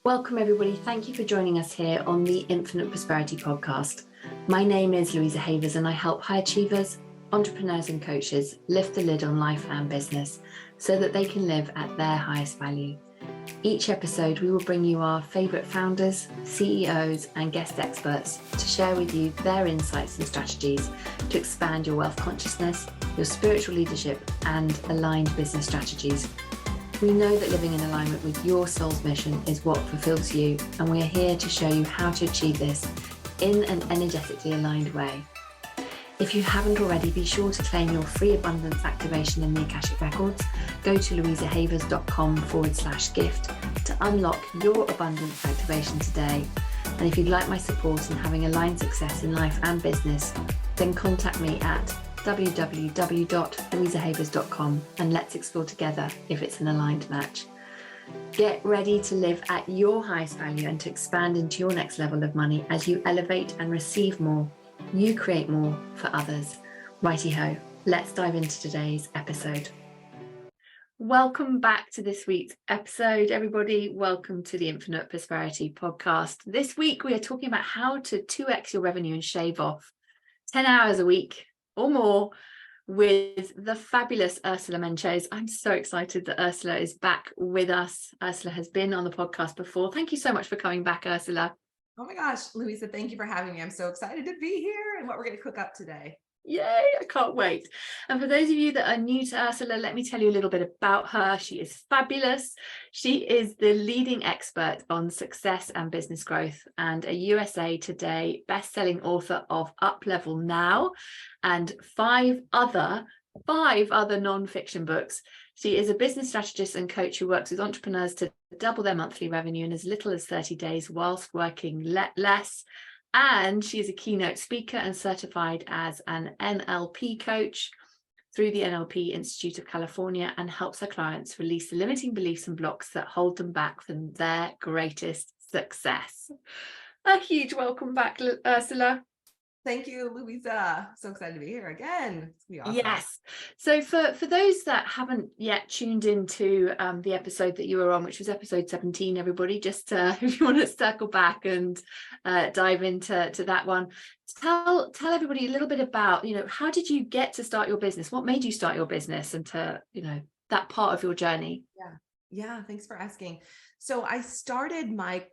Welcome, everybody. Thank you for joining us here on the Infinite Prosperity Podcast. My name is Louisa and I help high achievers, entrepreneurs and coaches lift the lid on life and business so that they can live at their highest value. Each episode, we will bring you our favourite founders, CEOs and guest experts to share with you their insights and strategies to expand your wealth consciousness, your spiritual leadership and aligned business strategies. We know that living in alignment with your soul's mission is what fulfills you, and we are here to show you how to achieve this in an energetically aligned way. If you haven't already, be sure to claim your free abundance activation in the Akashic Records. Go to louisahavers.com/gift to unlock your abundance activation today. And if you'd like my support in having aligned success in life and business, then contact me at www.louisahavers.com and let's explore together if it's an aligned match. Get ready to live at your highest value and to expand into your next level of money as you elevate and receive more. You create more for others. Righty ho, let's dive into today's episode. Welcome back to this week's episode, everybody. Welcome to the Infinite Prosperity Podcast. This week we are talking about how to 2x your revenue and shave off 10 hours a week or more with the fabulous Ursula Mentjes. I'm so excited that Ursula is back with us. Ursula has been on the podcast before. Thank you so much for coming back, Ursula. Oh my gosh, Louisa, thank you for having me. I'm so excited to be here and what we're going to cook up today. Yay, I can't wait. And for those of you that are new to Ursula, let me tell you a little bit about her. She is fabulous. She is the leading expert on success and business growth and a USA Today best-selling author of Up Level Now and five other non-fiction books. She is a business strategist and coach who works with entrepreneurs to double their monthly revenue in as little as 30 days whilst working less. And she is a keynote speaker and certified as an NLP coach through the NLP Institute of California and helps her clients release the limiting beliefs and blocks that hold them back from their greatest success. A huge welcome back, Ursula. Thank you, Louisa. So excited to be here again. It's gonna be awesome. Yes. So for those that haven't yet tuned into the episode that you were on, which was episode 17, everybody, just if you want to circle back and dive into that one, tell everybody a little bit about, how did you get to start your business? What made you start your business and to, that part of your journey? Yeah. Thanks for asking. So I started my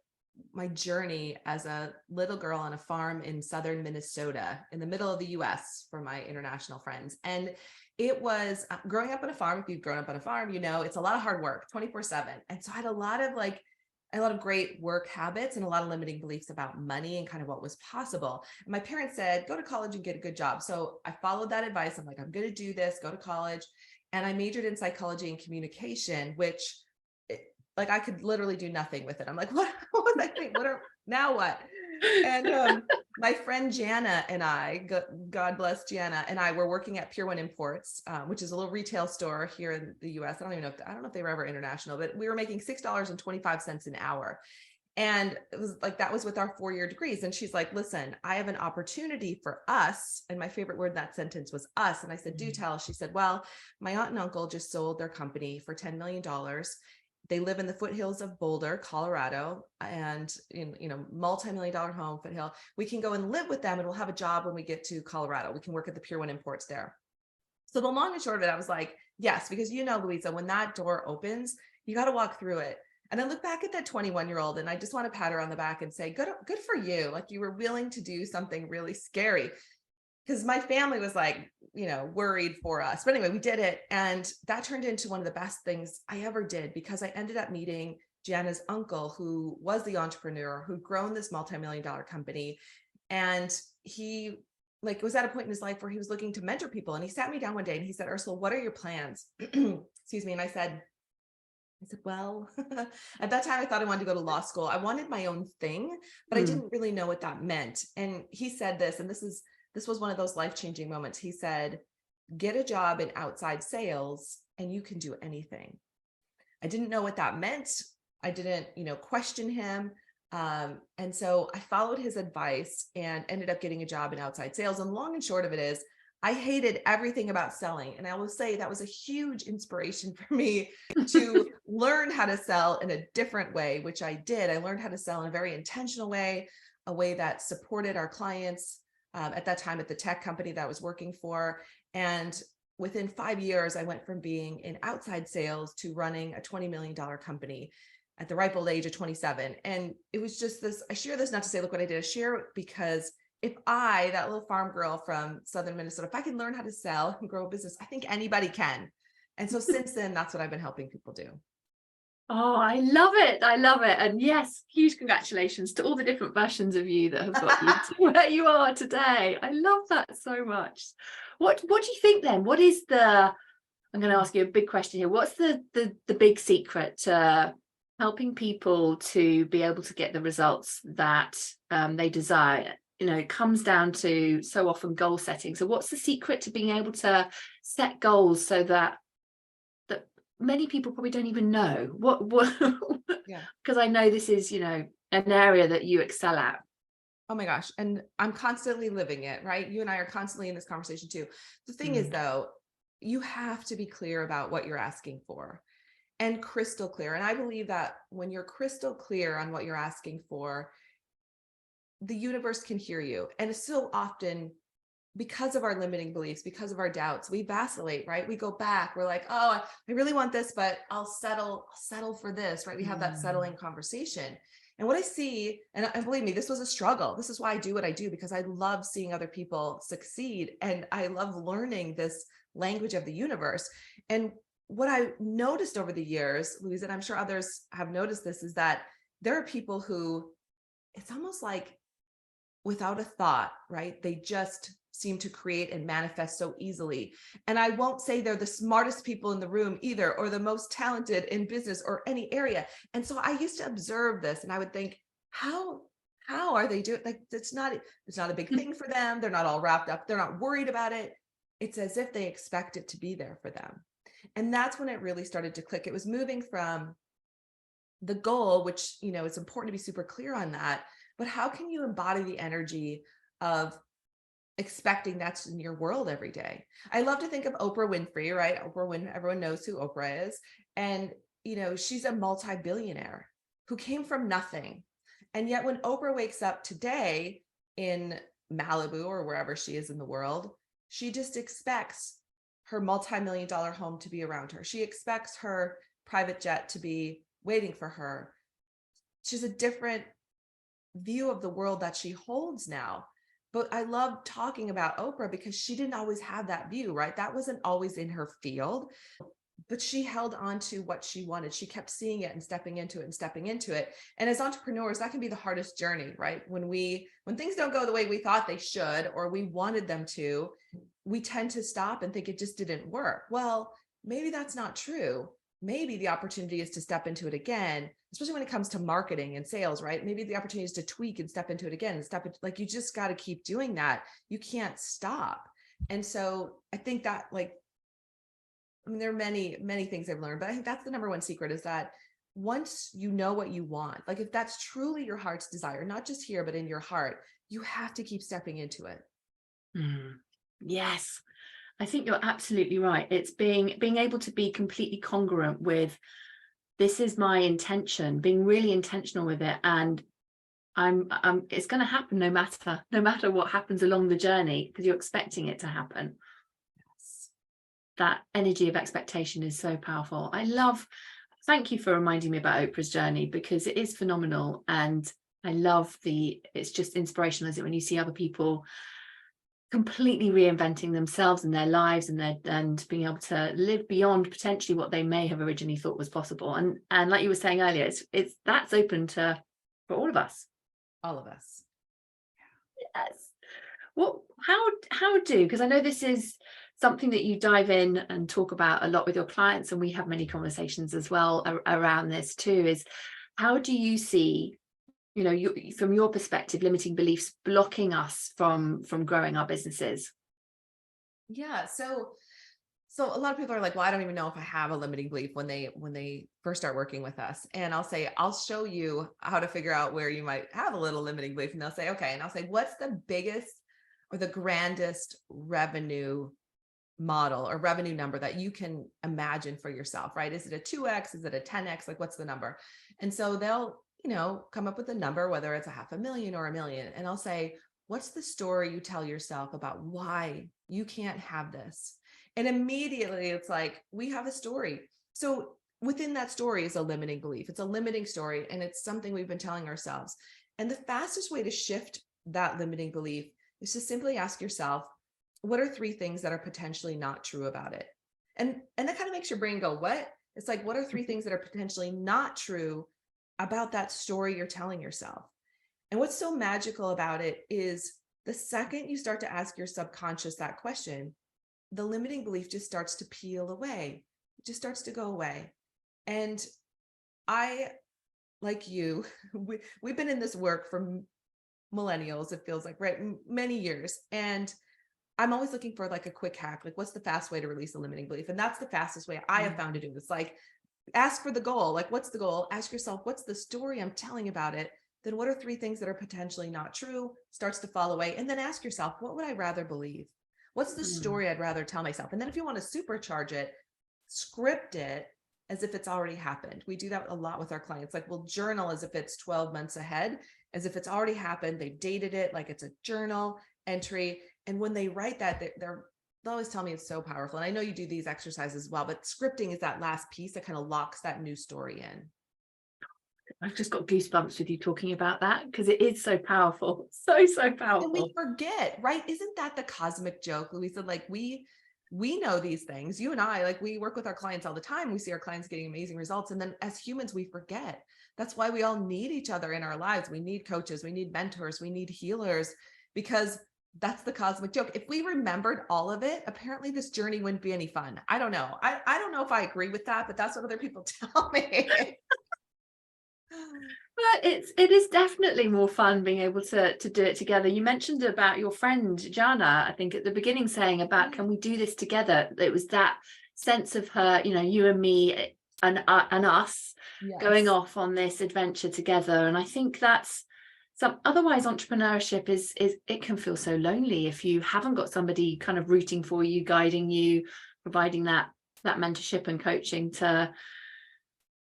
journey as a little girl on a farm in southern Minnesota in the middle of the US for my international friends. And it was growing up on a farm. If you've grown up on a farm, it's a lot of hard work 24/7. And so I had a lot of great work habits and a lot of limiting beliefs about money and kind of what was possible. And my parents said, go to college and get a good job. So I followed that advice. I'm like, I'm going to do this, go to college. And I majored in psychology and communication, which I could literally do nothing with it. I'm like, what was I thinking? Now what? And my friend Jana and I, God bless Jana, and I were working at Pier 1 Imports, which is a little retail store here in the US. I don't know if they were ever international, but we were making $6.25 an hour. And it was that was with our 4-year degrees. And she's like, listen, I have an opportunity for us. And my favorite word in that sentence was us. And I said, do tell. She said, well, my aunt and uncle just sold their company for $10 million. They live in the foothills of Boulder, Colorado, and multi-million-dollar home, foothill. We can go and live with them and we'll have a job when we get to Colorado. We can work at the Pier 1 Imports there. So the long and short of it, I was like, yes, because Louisa, when that door opens, you got to walk through it. And I look back at that 21-year-old and I just want to pat her on the back and say, good for you. You were willing to do something really scary. Because my family was worried for us. But anyway, we did it. And that turned into one of the best things I ever did because I ended up meeting Jana's uncle, who was the entrepreneur who'd grown this multi-million-dollar company. And he was at a point in his life where he was looking to mentor people. And he sat me down one day and he said, Ursula, what are your plans? Excuse me. And I said, well, at that time, I thought I wanted to go to law school. I wanted my own thing, but I didn't really know what that meant. And he said this, and this was one of those life-changing moments. He said, get a job in outside sales and you can do anything. I didn't know what that meant. I didn't, question him. And so I followed his advice and ended up getting a job in outside sales. And long and short of it is I hated everything about selling. And I will say that was a huge inspiration for me to learn how to sell in a different way, which I did. I learned how to sell in a very intentional way, a way that supported our clients at that time at the tech company that I was working for. And within 5 years, I went from being in outside sales to running a $20 million company at the ripe old age of 27. And it was just this, I share this not to say, look what I did. I share it because if I, that little farm girl from Southern Minnesota, if I can learn how to sell and grow a business, I think anybody can. And so since then, that's what I've been helping people do. Oh, I love it. I love it. And yes, huge congratulations to all the different versions of you that have got you to where you are today. I love that so much. What do you think then? What is I'm going to ask you a big question here. What's the big secret to helping people to be able to get the results that they desire? You know, it comes down to so often goal setting. So what's the secret to being able to set goals so that many people probably don't even know what Yeah. because I know this is, you know, an area that you excel at. Oh my gosh. And I'm constantly living it, right? You and I are constantly in this conversation too. The thing is though, you have to be clear about what you're asking for and crystal clear. And I believe that when you're crystal clear on what you're asking for, the universe can hear you. And so often, because of our limiting beliefs, because of our doubts, we vacillate, right? We go back, we're like, oh, I really want this, but I'll settle for this, right? We have that settling conversation. And what I see, and believe me, this was a struggle. This is why I do what I do, because I love seeing other people succeed. And I love learning this language of the universe. And what I noticed over the years, Louisa, and I'm sure others have noticed this, is that there are people who, it's almost like without a thought, right? They just seem to create and manifest so easily. And I won't say they're the smartest people in the room either, or the most talented in business or any area. And so I used to observe this and I would think, how are they doing? Like, it's not a big thing for them. They're not all wrapped up. They're not worried about it. It's as if they expect it to be there for them. And that's when it really started to click. It was moving from the goal, which, you know, it's important to be super clear on that, but how can you embody the energy of expecting that's in your world every day? I love to think of Oprah Winfrey, right? Everyone knows who Oprah is. And, you know, she's a multi-billionaire who came from nothing. And yet when Oprah wakes up today in Malibu or wherever she is in the world, she just expects her multi-million-dollar home to be around her. She expects her private jet to be waiting for her. She's a different view of the world that she holds now. But I love talking about Oprah because she didn't always have that view, right? That wasn't always in her field, but she held on to what she wanted. She kept seeing it and stepping into it. And as entrepreneurs, that can be the hardest journey, right? When things don't go the way we thought they should, or we wanted them to, we tend to stop and think it just didn't work. Well, maybe that's not true. Maybe the opportunity is to step into it again, especially when it comes to marketing and sales, right? Maybe the opportunity is to tweak and step into it again and like, you just got to keep doing that. You can't stop. And so I think that, like, I mean, there are many, many things I've learned, but I think that's the number one secret, is that once you know what you want, like if that's truly your heart's desire, not just here, but in your heart, you have to keep stepping into it. Yes. I think you're absolutely right. It's being able to be completely congruent with, this is my intention, being really intentional with it, and it's going to happen no matter what happens along the journey, because you're expecting it to happen. Yes. That energy of expectation is so powerful. Thank you for reminding me about Oprah's journey, because it is phenomenal, and I love it's just inspirational, is it, when you see other people completely reinventing themselves and their lives and being able to live beyond potentially what they may have originally thought was possible. And like you were saying earlier, it's that's open for all of us. All of us. Yes. Well, because I know this is something that you dive in and talk about a lot with your clients, and we have many conversations as well around this too, is how do you see, you know, from your perspective, limiting beliefs blocking us from growing our businesses? Yeah. So a lot of people are like, well, I don't even know if I have a limiting belief when they first start working with us. And I'll say, I'll show you how to figure out where you might have a little limiting belief. And they'll say, okay. And I'll say, what's the biggest or the grandest revenue model or revenue number that you can imagine for yourself, right? Is it a 2x? Is it a 10x? Like, what's the number? And so they'll, come up with a number, whether it's $500,000 or $1 million. And I'll say, what's the story you tell yourself about why you can't have this? And immediately it's like, we have a story. So within that story is a limiting belief. It's a limiting story. And it's something we've been telling ourselves. And the fastest way to shift that limiting belief is to simply ask yourself, what are 3 things that are potentially not true about it? And that kind of makes your brain go, what? It's like, what are 3 things that are potentially not true about that story you're telling yourself? And what's so magical about it is the second you start to ask your subconscious that question, the limiting belief just starts to peel away. It just starts to go away. And I, like you, we've been in this work for millennials, it feels like, right? Many years. And I'm always looking for like a quick hack, like what's the fast way to release a limiting belief? And that's the fastest way I have found to do this. Like, ask for the goal. Like, what's the goal? Ask yourself, what's the story I'm telling about it? Then what are 3 things that are potentially not true? Starts to fall away. And then ask yourself, what would I rather believe? What's the story I'd rather tell myself? And then if you want to supercharge it, script it as if it's already happened. We do that a lot with our clients. Like, we'll journal as if it's 12 months ahead, as if it's already happened. They've dated it like it's a journal entry. And when they write that, they'll always tell me it's so powerful. And I know you do these exercises as well, but scripting is that last piece that kind of locks that new story in. I've just got goosebumps with you talking about that, because it is so powerful. So powerful. And we forget, right? Isn't that the cosmic joke, Louisa? Like, we know these things. You and I, like, we work with our clients all the time. We see our clients getting amazing results. And then as humans, we forget. That's why we all need each other in our lives. We need coaches, we need mentors, we need healers, because that's the cosmic joke. If we remembered all of it, apparently this journey wouldn't be any fun. I don't know. I don't know if I agree with that, but that's what other people tell me. But it is definitely more fun being able to do it together. You mentioned about your friend Jana, I think at the beginning, saying about, can we do this together? It was that sense of her, you and me and us going off on this adventure together. And I think that's otherwise entrepreneurship is it can feel so lonely if you haven't got somebody kind of rooting for you, guiding you, providing that mentorship and coaching to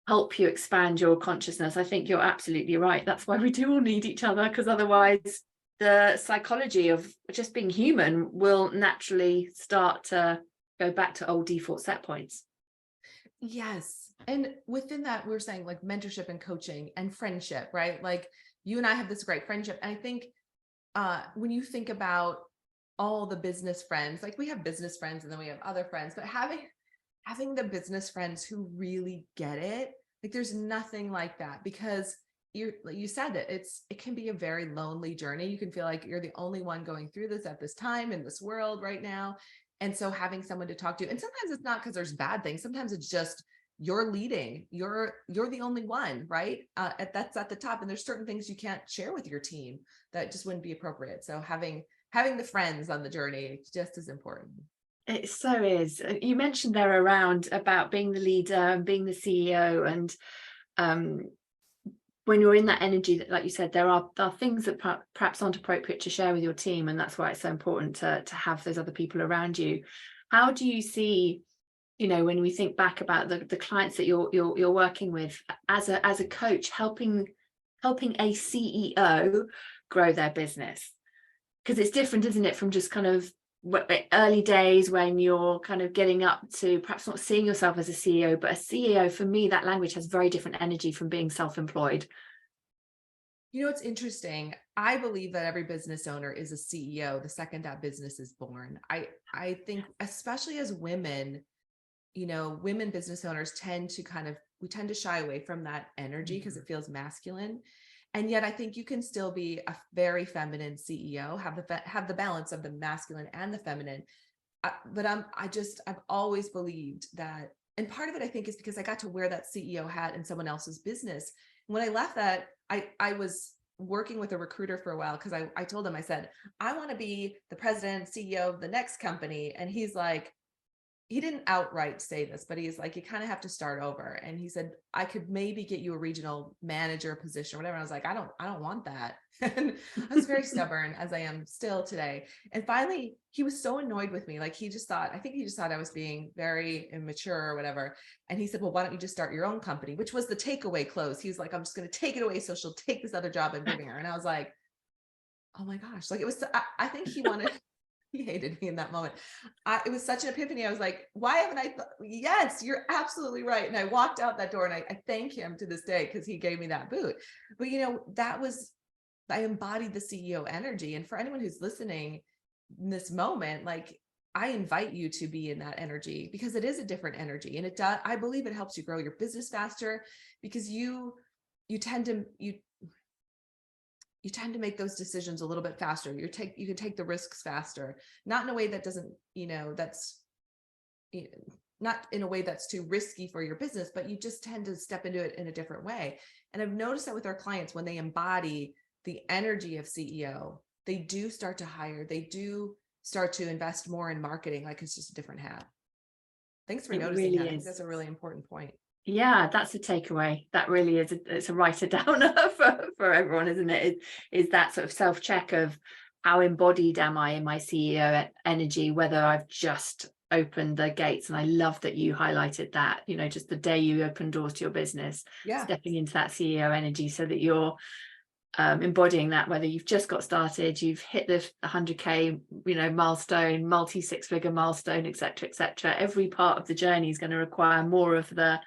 help you expand your consciousness. I think you're absolutely right. That's why we do all need each other, because otherwise the psychology of just being human will naturally start to go back to old default set points. Yes. And within that, we're saying like mentorship and coaching and friendship, right? Like, you and I have this great friendship. And I think when you think about all the business friends, like, we have business friends and then we have other friends, but having the business friends who really get it, like, there's nothing like that, because you said it can be a very lonely journey. You can feel like you're the only one going through this at this time in this world right now. And so having someone to talk to, and sometimes it's not because there's bad things. Sometimes it's just you're leading, you're the only one, right? That's at the top. And there's certain things you can't share with your team that just wouldn't be appropriate. So having the friends on the journey just as important. It so is. You mentioned there around about being the leader and being the CEO, and when you're in that energy, that, like you said, there are things that perhaps aren't appropriate to share with your team, and that's why it's so important to have those other people around you. How do you see, when we think back about the clients that you're working with as a coach, helping a CEO grow their business? Because it's different, isn't it, from just kind of early days when you're kind of getting up to perhaps not seeing yourself as a CEO, but a CEO, for me, that language has very different energy from being self-employed. It's interesting. I believe that every business owner is a CEO the second that business is born. I think, especially as women, women business owners tend to shy away from that energy because it feels masculine. And yet I think you can still be a very feminine CEO, have the balance of the masculine and the feminine. But I've always believed that, and part of it I think is because I got to wear that CEO hat in someone else's business. When I left that, I was working with a recruiter for a while, because I told him, I said, I want to be the president, CEO of the next company. And he's like, he didn't outright say this, but he's like, you kind of have to start over. And he said, I could maybe get you a regional manager position or whatever. And I was like, I don't want that. And I was very stubborn, as I am still today. And finally, he was so annoyed with me. Like, I think he just thought I was being very immature or whatever. And he said, well, why don't you just start your own company? Which was the takeaway close. He was like, I'm just going to take it away, so she'll take this other job I'm giving her. And I was like, oh my gosh. Like, it was, I think he hated me in that moment. It was such an epiphany. I was like, why haven't I? Yes, you're absolutely right. And I walked out that door, and I thank him to this day, because he gave me that boot. But I embodied the CEO energy. And for anyone who's listening in this moment, like, I invite you to be in that energy, because it is a different energy. And I believe it helps you grow your business faster, because you tend to make those decisions a little bit faster. You can take the risks faster, not in a way that doesn't, not in a way that's too risky for your business, but you just tend to step into it in a different way. And I've noticed that with our clients, when they embody the energy of CEO, they do start to hire, they do start to invest more in marketing. Like, it's just a different hat. Thanks for noticing that. I think that's a really important point. Yeah, that's a takeaway. That really is. It's a writer downer for everyone, isn't it? Is that sort of self-check of how embodied am I in my CEO energy, whether I've just opened the gates. And I love that you highlighted that, just the day you open doors to your business, stepping into that CEO energy, so that you're embodying that, whether you've just got started, you've hit the 100K, milestone, multi 6-figure milestone, etc., etc. Every part of the journey is going to require more of the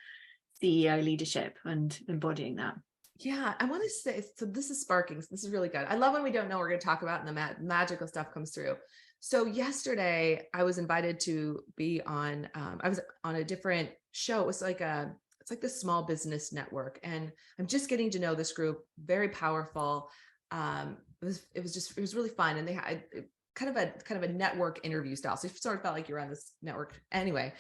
CEO leadership and embodying that. Yeah, I want to say, so this is sparking. So this is really good. I love when we don't know what we're going to talk about and the magical stuff comes through. So yesterday I was invited to be on, I was on a different show. It was like it's like the Small Business Network. And I'm just getting to know this group, very powerful. It was really fun. And they had kind of a network interview style. So it sort of felt like you're on this network anyway.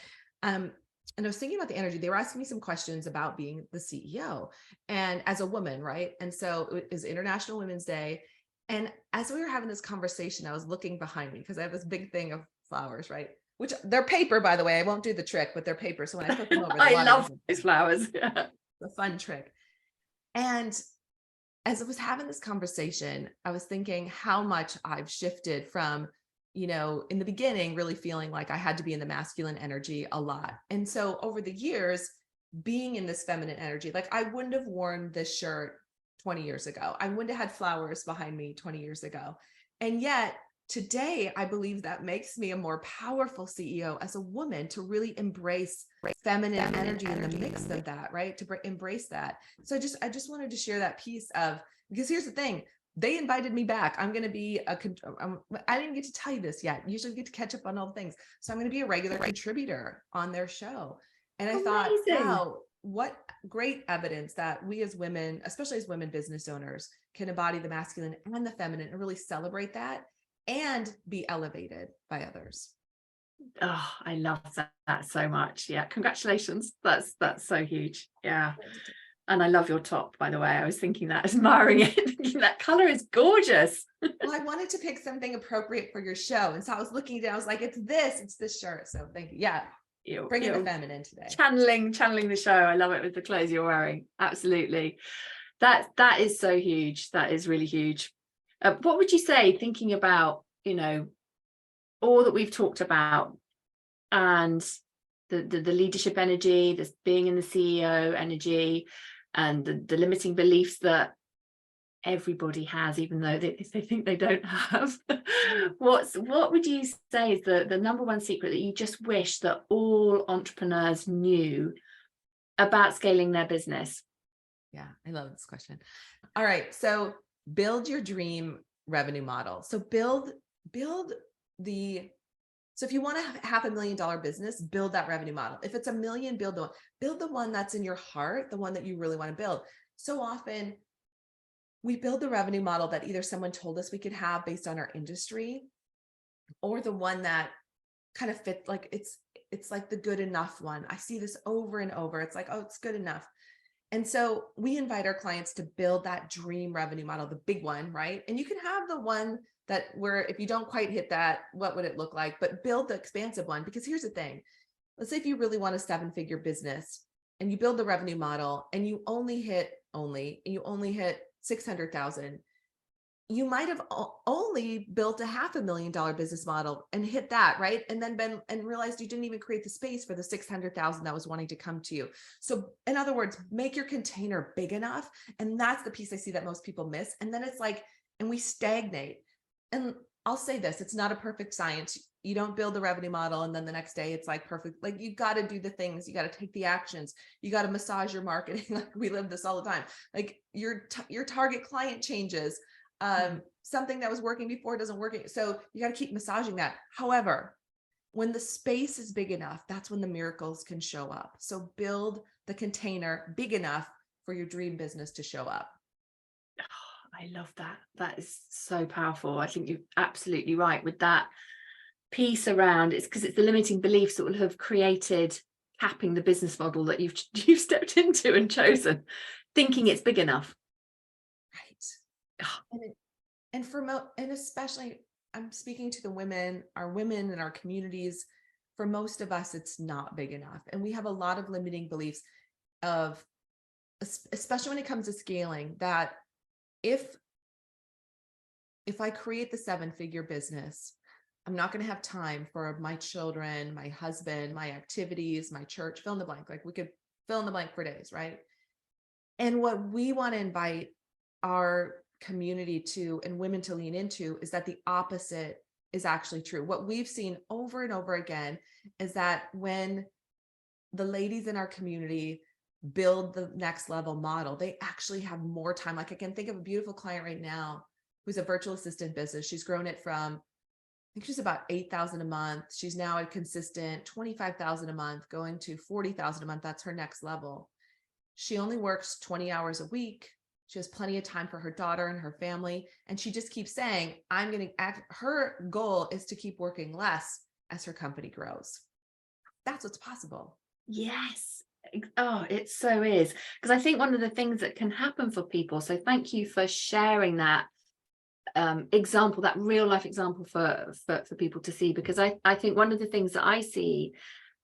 And I was thinking about the energy. They were asking me some questions about being the CEO and as a woman, right? And so it was International Women's Day. And as we were having this conversation, I was looking behind me, because I have this big thing of flowers, right? Which they're paper, by the way. I won't do the trick, but they're paper. So when I flip them over, I love these flowers. Yeah. The fun trick. And as I was having this conversation, I was thinking how much I've shifted from, in the beginning, really feeling like I had to be in the masculine energy a lot. And so over the years, being in this feminine energy, like, I wouldn't have worn this shirt 20 years ago. I wouldn't have had flowers behind me 20 years ago. And yet today, I believe that makes me a more powerful CEO as a woman, to really embrace feminine energy in the mix of that, right? To embrace that. So I just wanted to share that piece of, because here's the thing, they invited me back. I'm going to be I didn't get to tell you this yet. Usually we get to catch up on all things. So I'm going to be a regular contributor on their show. And I thought, wow, what great evidence that we as women, especially as women business owners, can embody the masculine and the feminine and really celebrate that and be elevated by others. Oh, I love that so much. Yeah. Congratulations. That's so huge. Yeah. And I love your top, by the way. I was thinking that, admiring it, thinking that color is gorgeous. Well, I wanted to pick something appropriate for your show. And so I was looking down, I was like, it's this shirt. So thank you. Yeah. Bringing the feminine today. Channeling the show. I love it with the clothes you're wearing. Absolutely. That is so huge. That is really huge. What would you say, thinking about, all that we've talked about, and the leadership energy, this being in the CEO energy, and the limiting beliefs that everybody has, even though they think they don't have. What would you say is the number one secret that you just wish that all entrepreneurs knew about scaling their business? Yeah, I love this question. All right. So build your dream revenue model. So so if you want a $500,000 business, build that revenue model. If it's $1 million, build the one that's in your heart, the one that you really want to build. So often we build the revenue model that either someone told us we could have based on our industry, or the one that kind of fit, like it's like the good enough one. I see this over and over. It's like, oh, it's good enough. And so we invite our clients to build that dream revenue model, the big one, right? And you can have the one that where if you don't quite hit that, what would it look like? But build the expansive one, because here's the thing. let's say if you really want a 7-figure business and you build the revenue model and you only hit 600,000, you might have only built a $500,000 business model and hit that, right? And then realized you didn't even create the space for the 600,000 that was wanting to come to you. So in other words, make your container big enough. And that's the piece I see that most people miss. And then it's like, and we stagnate. And I'll say this, it's not a perfect science. You don't build the revenue model and then the next day it's like perfect. Like you got to do the things, you got to take the actions, you got to massage your marketing. Like we live this all the time. Like your target client changes. Something that was working before doesn't work. So you got to keep massaging that. However, when the space is big enough, that's when the miracles can show up. So build the container big enough for your dream business to show up. I love that. That is so powerful. I think you're absolutely right with that piece around it's because it's the limiting beliefs that will have created capping the business model that you've stepped into and chosen, thinking it's big enough. Right. And especially I'm speaking to the women in our communities. For most of us, it's not big enough. And we have a lot of limiting beliefs of, especially when it comes to scaling, that if I create the 7-figure business, I'm not going to have time for my children, my husband, my activities, my church, fill in the blank. Like we could fill in the blank for days, right? And what we want to invite our community to and women to lean into is that the opposite is actually true. What we've seen over and over again is that when the ladies in our community build the next level model, they actually have more time. Like I can think of a beautiful client right now who's a virtual assistant business. She's grown it from, I think she's about 8,000 a month. She's now a consistent 25,000 a month, going to 40,000 a month. That's her next level. She only works 20 hours a week. She has plenty of time for her daughter and her family. And she just keeps saying, her goal is to keep working less as her company grows. That's what's possible. Yes. Oh, it so is. Because I think one of the things that can happen for people, so thank you for sharing that example, that real life example for people to see, because I think one of the things that I see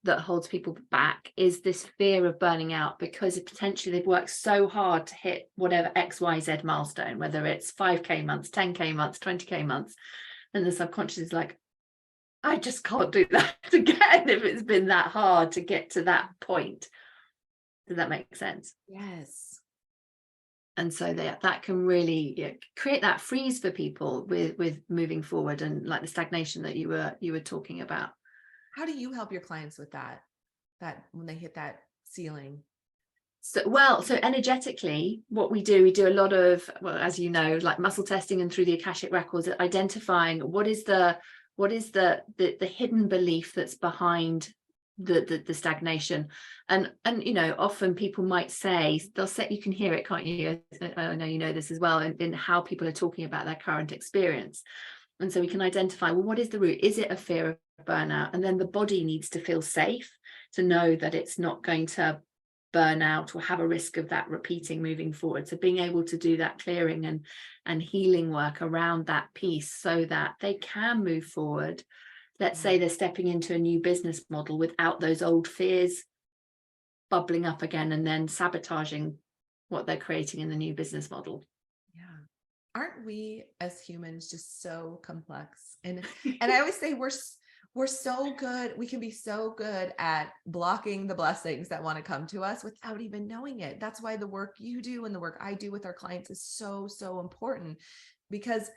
that holds people back is this fear of burning out, because potentially they've worked so hard to hit whatever XYZ milestone, whether it's 5K months, 10K months, 20K months, and the subconscious is like, I just can't do that again if it's been that hard to get to that point. Does that make sense? Yes. And so that can really create that freeze for people with moving forward, and like the stagnation that you were talking about. How do you help your clients with that when they hit that ceiling? So energetically, what we do a lot of, well, as you know, like muscle testing and through the Akashic records, identifying what is the hidden belief that's behind the stagnation. And you know, often people might say, you can hear it, can't you? I know you know this as well, in how people are talking about their current experience. And so we can identify, well, what is the root? Is it a fear of burnout? And then the body needs to feel safe to know that it's not going to burn out or have a risk of that repeating moving forward. So being able to do that clearing and healing work around that piece so that they can move forward. Let's say they're stepping into a new business model without those old fears bubbling up again and then sabotaging what they're creating in the new business model. Yeah. Aren't we as humans just so complex? And I always say we're so good. We can be so good at blocking the blessings that want to come to us without even knowing it. That's why the work you do and the work I do with our clients is so, so important, because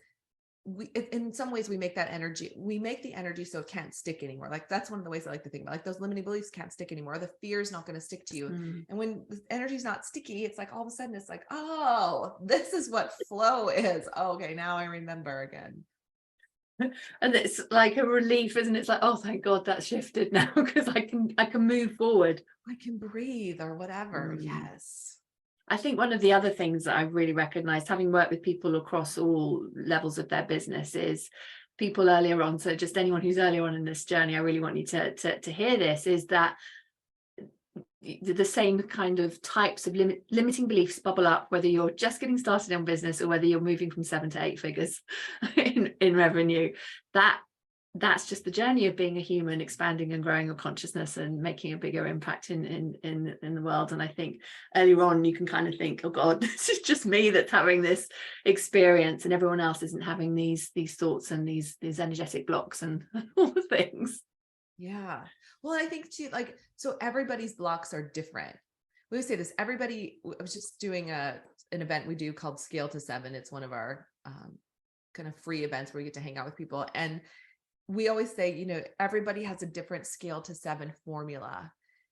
in some ways we make the energy so it can't stick anymore. Like that's one of the ways I like to think about, like those limiting beliefs can't stick anymore. The fear is not going to stick to you. And when the energy is not sticky, it's like all of a sudden it's like, oh, this is what flow is. Oh, okay, now I remember again. And it's like a relief, isn't it? It's like, oh, thank God that shifted now, because I can move forward. I can breathe or whatever. Yes. I think one of the other things that I've really recognized, having worked with people across all levels of their business, is people earlier on. So just anyone who's earlier on in this journey, I really want you to hear this, is that the same kind of types of limiting beliefs bubble up, whether you're just getting started in business or whether you're moving from 7 to 8 figures in revenue. That that's just the journey of being a human, expanding and growing your consciousness and making a bigger impact in the world. And I think earlier on you can kind of think, oh God, this is just me that's having this experience, and everyone else isn't having these thoughts and these energetic blocks and all the things. Yeah. Well, I think too, like, so everybody's blocks are different. We always say this, everybody, I was just doing an event we do called Scale to 7. It's one of our kind of free events where we get to hang out with people. And we always say, you know, everybody has a different Scale to 7 formula.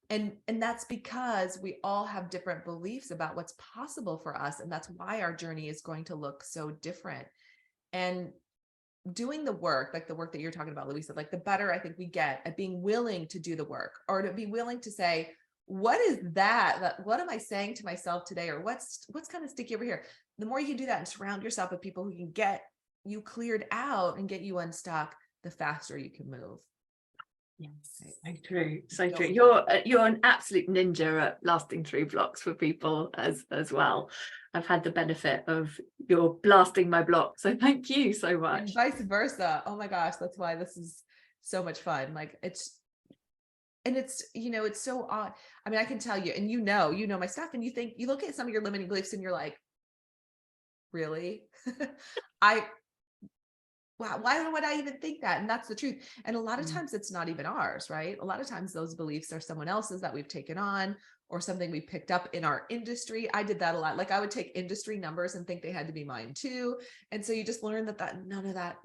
And that's because we all have different beliefs about what's possible for us. And that's why our journey is going to look so different. And doing the work, like the work that you're talking about, Louisa, like the better I think we get at being willing to do the work, or to be willing to say, what is that? What am I saying to myself today? Or what's kind of sticky over here? The more you can do that and surround yourself with people who can get you cleared out and get you unstuck, the faster you can move. Yes, so true, so true. You're an absolute ninja at blasting through blocks for people as well. I've had the benefit of your blasting my block, so thank you so much. And vice versa. Oh my gosh, that's why this is so much fun. Like it's, you know, it's so odd. I mean, I can tell you, and you know my stuff, and you look at some of your limiting beliefs and you're like, really? Wow, why would I even think that? And that's the truth. And a lot of times it's not even ours, right? A lot of times those beliefs are someone else's that we've taken on, or something we picked up in our industry. I did that a lot. Like I would take industry numbers and think they had to be mine too. And so you just learn that none of that,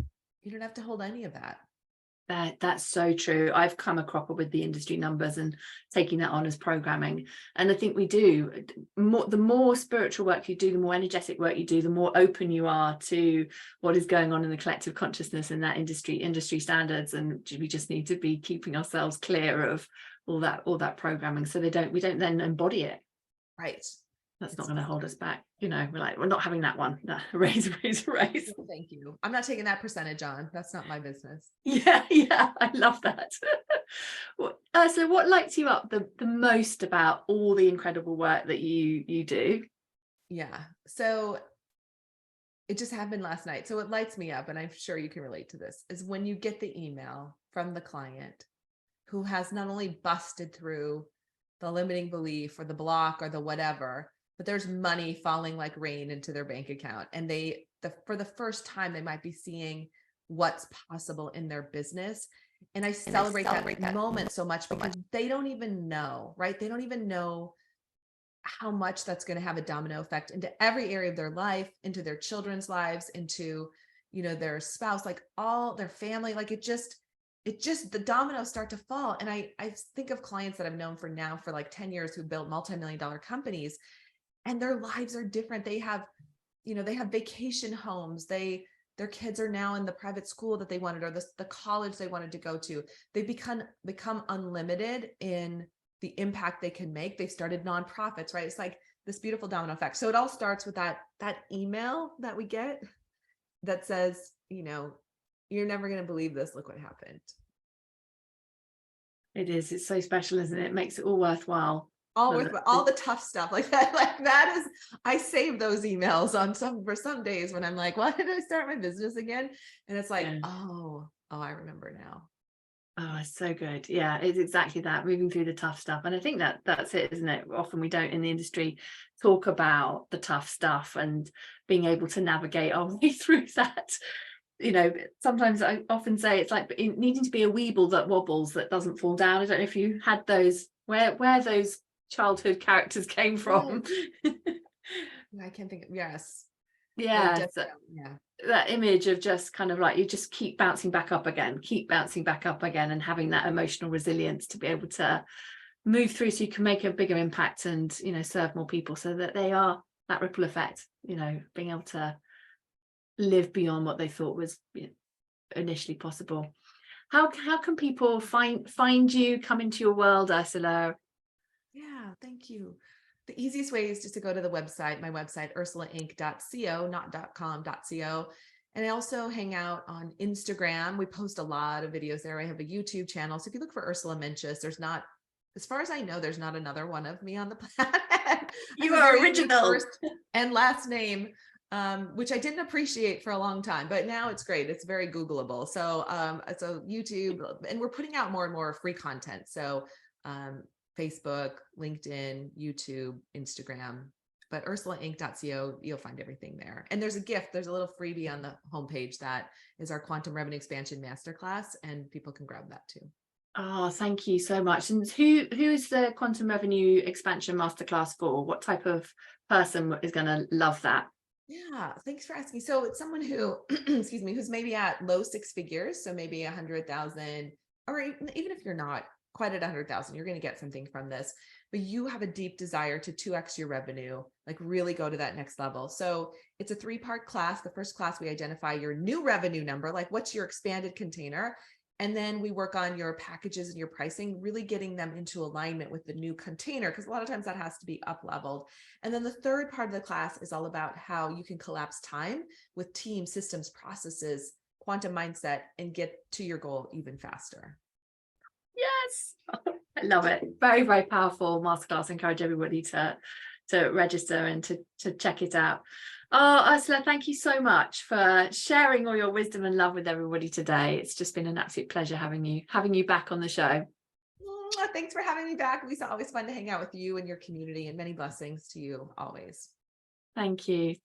you don't have to hold any of that. That's so true. I've come a cropper with the industry numbers and taking that on as programming. And I think we do the more spiritual work you do, the more energetic work you do, the more open you are to what is going on in the collective consciousness and that industry standards. And we just need to be keeping ourselves clear of all that programming, so we don't then embody it. Right. That's not going to hold us back. You know, we're not having that one. No, raise. No, thank you. I'm not taking that percentage on. That's not my business. Yeah, I love that. So what lights you up the most about all the incredible work that you do? Yeah. So it just happened last night. So what lights me up, and I'm sure you can relate to this, is when you get the email from the client who has not only busted through the limiting belief or the block or the whatever, but there's money falling like rain into their bank account. And for the first time, they might be seeing what's possible in their business. And I celebrate that moment so much because they don't even know, right? They don't even know how much that's going to have a domino effect into every area of their life, into their children's lives, into, you know, their spouse, like all their family. Like it just the dominoes start to fall. And I think of clients that I've known for like 10 years who built multi-million-dollar companies, and their lives are different. They have vacation homes. Their kids are now in the private school that they wanted, or the college they wanted to go to. They've become unlimited in the impact they can make. They've started nonprofits, right? It's like this beautiful domino effect. So it all starts with that email that we get that says, you know, you're never going to believe this. Look what happened. It is. It's so special, isn't it? It makes it all worthwhile. All the tough stuff like that. Like that is, I save those emails for some days when I'm like, why did I start my business again? And it's like, oh, I remember now. Oh, it's so good. Yeah, it's exactly that, moving through the tough stuff. And I think that's it, isn't it? Often we don't in the industry talk about the tough stuff and being able to navigate our way through that. You know, sometimes I often say it's like needing to be a weeble that wobbles, that doesn't fall down. I don't know if you had those, where those childhood characters came from. I can't think of, yes. Yeah, yeah. That image of just kind of like you just keep bouncing back up again, and having that emotional resilience to be able to move through so you can make a bigger impact and, you know, serve more people, so that they are that ripple effect, you know, being able to live beyond what they thought was, you know, initially possible. How can people find you, come into your world, Ursula? Yeah, thank you. The easiest way is just to go to the website, my website, ursulainc.co, not .com.co. And I also hang out on Instagram. We post a lot of videos there. I have a YouTube channel. So if you look for Ursula Mentjes, as far as I know, there's not another one of me on the planet. You are original. First and last name. which I didn't appreciate for a long time, but now it's great. It's very Googleable. So YouTube, and we're putting out more and more free content. So Facebook, LinkedIn, YouTube, Instagram, but ursulainc.co, you'll find everything there. And there's a gift, there's a little freebie on the homepage that is our Quantum Revenue Expansion Masterclass, and people can grab that too. Oh, thank you so much. And who is the Quantum Revenue Expansion Masterclass for? What type of person is going to love that? Yeah, thanks for asking. So it's someone who, excuse me, who's maybe at low six figures. So maybe 100,000, or even if you're not quite at 100,000, you're going to get something from this, but you have a deep desire to 2x your revenue, like really go to that next level. So it's a 3-part class. The first class, we identify your new revenue number, like what's your expanded container. And then we work on your packages and your pricing, really getting them into alignment with the new container, because a lot of times that has to be up leveled. And then the third part of the class is all about how you can collapse time with team, systems, processes, quantum mindset, and get to your goal even faster. Yes, I love it. Very, very powerful masterclass. I encourage everybody to register and to check it out. Oh, Ursula, thank you so much for sharing all your wisdom and love with everybody today. It's just been an absolute pleasure having you back on the show. Thanks for having me back, Louisa. Always fun to hang out with you and your community, and many blessings to you always. Thank you.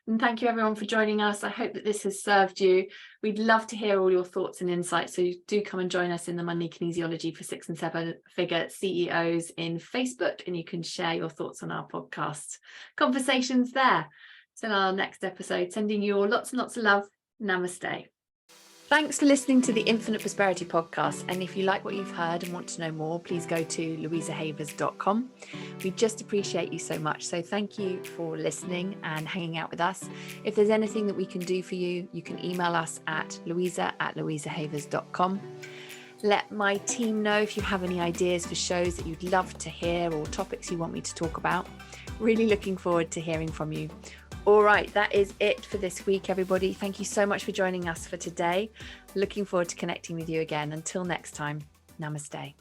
And thank you everyone for joining us. I hope that this has served you. We'd love to hear all your thoughts and insights. So do come and join us in the Money Kinesiology for 6 and 7 figure CEOs in Facebook, and you can share your thoughts on our podcast conversations there. Till our next episode, sending you all lots and lots of love. Namaste. Thanks for listening to the Infinite Prosperity Podcast. And if you like what you've heard and want to know more, please go to louisahavers.com. We just appreciate you so much. So thank you for listening and hanging out with us. If there's anything that we can do for you, you can email us at louisa@louisahavers.com. Let my team know if you have any ideas for shows that you'd love to hear or topics you want me to talk about. Really looking forward to hearing from you. All right, that is it for this week, everybody. Thank you so much for joining us for today. Looking forward to connecting with you again. Until next time, namaste.